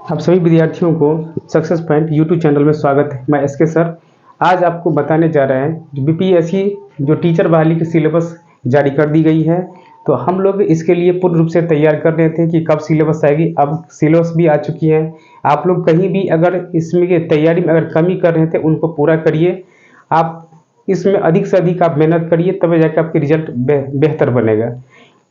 आप सभी विद्यार्थियों को सक्सेस पॉइंट यूट्यूब चैनल में स्वागत है। मैं एसके सर आज आपको बताने जा रहे हैं बीपीएससी जो टीचर बहाली की सिलेबस जारी कर दी गई है। तो हम लोग इसके लिए पूर्ण रूप से तैयार कर रहे थे कि कब सिलेबस आएगी। अब सिलेबस भी आ चुकी है। आप लोग कहीं भी अगर इसमें की तैयारी में अगर कमी कर रहे थे उनको पूरा करिए। आप इसमें अधिक से अधिक आप मेहनत करिए, तब जाकर आपकी रिजल्ट बेहतर बनेगा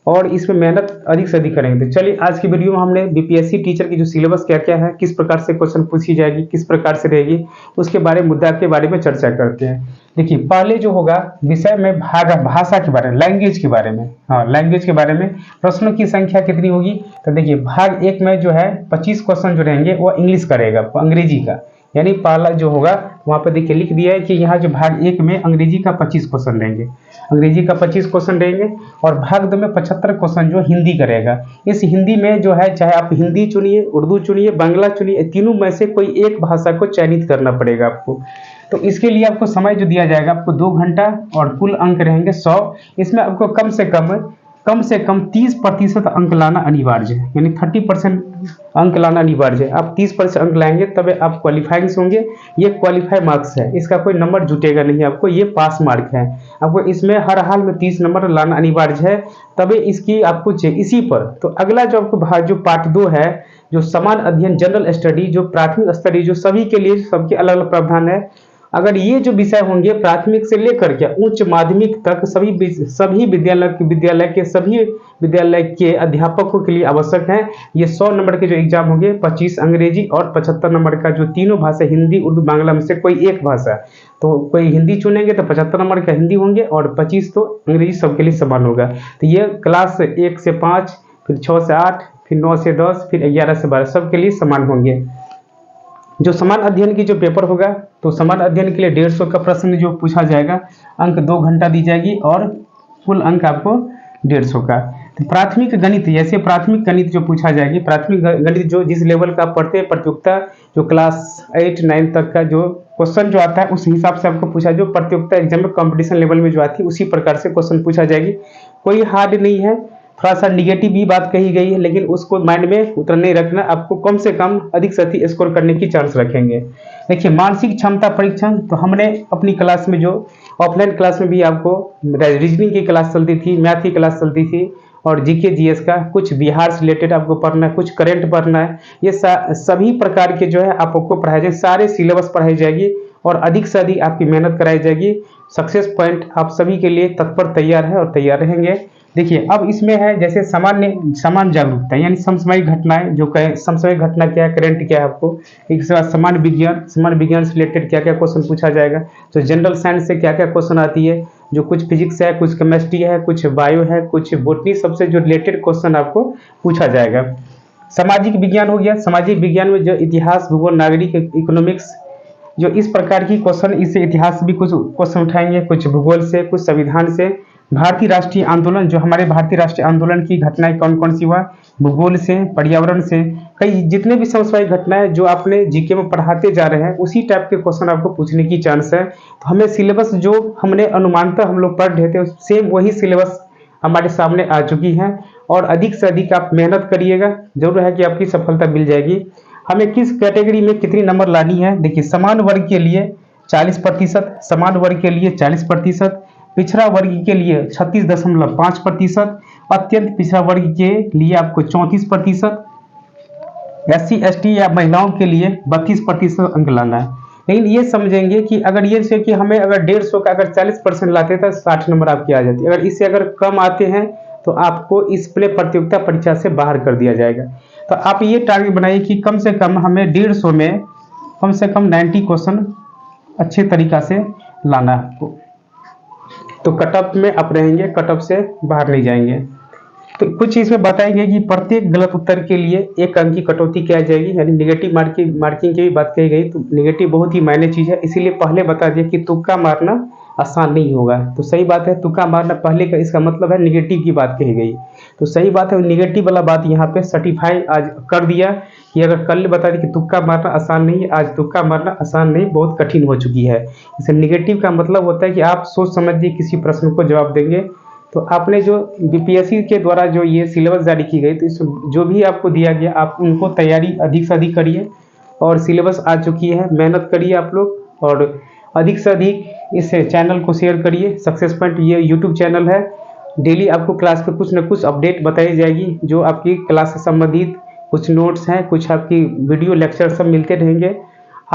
और इसमें मेहनत अधिक से अधिक करेंगे। तो चलिए आज की वीडियो में हमने बीपीएससी टीचर की जो सिलेबस क्या क्या है, किस प्रकार से क्वेश्चन पूछी जाएगी, किस प्रकार से रहेगी, उसके बारे मुद्दा के बारे में चर्चा करते हैं। देखिए पहले जो होगा विषय में भाषा के बारे में, लैंग्वेज के बारे में। हाँ, लैंग्वेज के बारे में प्रश्नों की संख्या कितनी होगी। तो देखिए भाग एक में जो है 25 क्वेश्चन जो रहेंगे वो इंग्लिश का रहेगा, अंग्रेजी का। यानी पहला जो होगा वहाँ पे देखिए लिख दिया है कि यहाँ जो भाग एक में अंग्रेजी का 25 क्वेश्चन रहेंगे, अंग्रेजी का 25 क्वेश्चन रहेंगे। और भाग दो में 75 क्वेश्चन जो हिंदी का रहेगा। इस हिंदी में जो है चाहे आप हिंदी चुनिए, उर्दू चुनिए, बांग्ला चुनिए, तीनों में से कोई एक भाषा को चयनित करना पड़ेगा आपको। तो इसके लिए आपको समय जो दिया जाएगा आपको 2 घंटा और कुल अंक रहेंगे 100। इसमें आपको कम से कम 30% अंक लाना अनिवार्य है, यानी 30% अंक लाना अनिवार्य है। आप 30% अंक लाएंगे तब आप क्वालिफाइंग होंगे। ये क्वालिफाई मार्क्स है, इसका कोई नंबर जुटेगा नहीं आपको, ये पास मार्क है। आपको इसमें हर हाल में 30 नंबर लाना अनिवार्य है, तभी इसकी आपको इसी पर। तो अगला जो आपको भाग जो पार्ट 2 है, जो समान अध्ययन जनरल स्टडी, जो प्राथमिक स्तरीय, जो सभी के लिए सबके अलग अलग प्रावधान है। अगर ये जो विषय होंगे प्राथमिक से लेकर के उच्च माध्यमिक तक सभी विद्यालय के अध्यापकों के लिए आवश्यक है। ये 100 नंबर के जो एग्जाम होंगे, 25 अंग्रेजी और 75 नंबर का जो तीनों भाषा हिंदी उर्दू बांग्ला में से कोई एक भाषा। तो कोई हिंदी चुनेंगे तो 75 नंबर का हिंदी होंगे और 25 तो अंग्रेजी सबके लिए समान होगा। तो ये क्लास 1 से 5, फिर 6 से 8, फिर 9 से 10, फिर 11 से 12 सबके लिए समान होंगे। जो समान अध्ययन की जो पेपर होगा, तो समान अध्ययन के लिए 150 का प्रश्न जो पूछा जाएगा, अंक 2 घंटा दी जाएगी और कुल अंक आपको 150 का। तो प्राथमिक गणित, जैसे प्राथमिक गणित जो पूछा जाएगी, प्राथमिक गणित जो जिस लेवल का पढ़ते हैं, प्रतियोगिता जो क्लास 8 9 तक का जो क्वेश्चन जो आता है उस हिसाब से आपको पूछा, जो प्रतियोगिता एग्जाम में कंपटीशन लेवल में जो आती है उसी प्रकार से क्वेश्चन पूछा जाएगी। कोई हार्ड नहीं है, थोड़ा सा निगेटिव भी बात कही गई है, लेकिन उसको माइंड में उतना नहीं रखना। आपको कम से कम अधिक से अधिक स्कोर करने की चांस रखेंगे। देखिए मानसिक क्षमता परीक्षण, तो हमने अपनी क्लास में जो ऑफलाइन क्लास में भी आपको रीजनिंग की क्लास चलती थी, मैथ की क्लास चलती थी और जीके जीएस का कुछ बिहार से रिलेटेड आपको पढ़ना है, कुछ करंट पढ़ना है। ये सभी प्रकार के जो है आपको पढ़ाई जाएगी, सारे सिलेबस पढ़ाई जाएगी और अधिक से अधिक आपकी मेहनत कराई जाएगी। सक्सेस पॉइंट आप सभी के लिए तत्पर तैयार है और तैयार रहेंगे। देखिए अब इसमें है जैसे समान जागरूकता, यानी समसामयिक घटनाएं जो कहे, समसामयिक घटना क्या है, करंट क्या है आपको। इसके बाद समान विज्ञान से रिलेटेड क्या क्या क्वेश्चन पूछा जाएगा। तो जनरल साइंस से क्या क्या क्वेश्चन आती है, जो कुछ फिजिक्स है, कुछ केमिस्ट्री है, कुछ बायो है, कुछ बोटनी, सबसे जो रिलेटेड क्वेश्चन आपको पूछा जाएगा। सामाजिक विज्ञान हो गया, सामाजिक विज्ञान में जो इतिहास, भूगोल, नागरिक, इकोनॉमिक्स, जो इस प्रकार की क्वेश्चन, इससे इतिहास भी कुछ क्वेश्चन उठाएंगे, कुछ भूगोल से, कुछ संविधान से। भारतीय राष्ट्रीय आंदोलन, जो हमारे भारतीय राष्ट्रीय आंदोलन की घटनाएं कौन कौन सी हुआ, भूगोल से, पर्यावरण से, कई जितने भी समसामयिक घटनाएं जो आपने जीके में पढ़ाते जा रहे हैं उसी टाइप के क्वेश्चन आपको पूछने की चांस है। तो हमें सिलेबस जो हमने अनुमानतः हम लोग पढ़ रहे थे सेम वही सिलेबस हमारे सामने आ चुकी है और अधिक से अधिक आप मेहनत करिएगा, जरूर है कि आपकी सफलता मिल जाएगी। हमें किस कैटेगरी में कितनी नंबर लानी है, देखिए समान वर्ग के लिए 40%, समान वर्ग के लिए 40%, पिछड़ा वर्ग के लिए 36.5%, अत्यंत पिछड़ा वर्ग के लिए आपको 34%, SC ST या महिलाओं के लिए 32% अंक लाना है। लेकिन ये समझेंगे कि अगर ये से कि हमें अगर 150 का अगर 40% लाते तो 60 नंबर आपकी आ जाती, अगर इससे अगर कम आते हैं तो आपको इस प्रतियोगिता परीक्षा से बाहर कर दिया जाएगा। तो आप ये टारगेट बनाइए कि कम से कम हमें 150 में कम से कम 90 क्वेश्चन अच्छे तरीका से लाना है आपको। तो कटअप में आप रहेंगे, कटअप से बाहर नहीं जाएंगे। तो कुछ इसमें बताएंगे कि प्रत्येक गलत उत्तर के लिए 1 अंक की कटौती की जाएगी, यानी निगेटिव मार्किंग की भी बात कही गई। तो निगेटिव बहुत ही मायने चीज है, इसीलिए पहले बता दिया कि तुक्का मारना आसान नहीं होगा। तो सही बात है, तुक्का मारना पहले का इसका मतलब है निगेटिव की बात कही गई। तो सही बात है, निगेटिव वाला बात यहाँ पे सर्टिफाई आज कर दिया कि अगर कल बता दी कि तुक्का मारना आसान नहीं है, आज तुक्का मारना आसान नहीं बहुत कठिन हो चुकी है। इसे निगेटिव का मतलब होता है कि आप सोच समझ के किसी प्रश्न को जवाब देंगे, तो आपने जो बीपीएससी के द्वारा जो ये सिलेबस जारी की गई, तो इस जो भी आपको दिया गया आप उनको तैयारी अधिक से अधिक करिए, और सिलेबस आ चुकी है, मेहनत करिए आप लोग, और अधिक से अधिक इस चैनल को शेयर करिए। सक्सेस पॉइंट ये यूट्यूब चैनल है, डेली आपको क्लास पे कुछ न कुछ अपडेट बताई जाएगी, जो आपकी क्लास से संबंधित कुछ नोट्स हैं, कुछ आपकी वीडियो लेक्चर सब मिलते रहेंगे।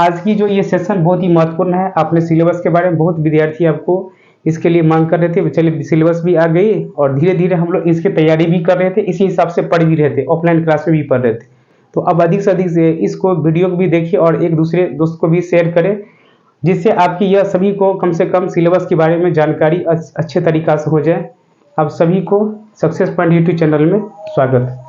आज की जो ये सेशन बहुत ही महत्वपूर्ण है। आपने सिलेबस के बारे में बहुत विद्यार्थी आपको इसके लिए मांग कर रहे थे, चलिए सिलेबस भी आ गई और धीरे धीरे हम लोग इसकी तैयारी भी कर रहे थे, इसी हिसाब से पढ़ भी रहे थे, ऑफलाइन क्लास में भी पढ़ रहे थे। तो अब अधिक से अधिक से इसको वीडियो को भी देखिए और एक दूसरे दोस्त को भी शेयर करें, जिससे आपकी यह सभी को कम से कम सिलेबस के बारे में जानकारी अच्छे तरीक़ा से हो जाए। आप सभी को सक्सेस पॉइंट यूट्यूब चैनल में स्वागत है।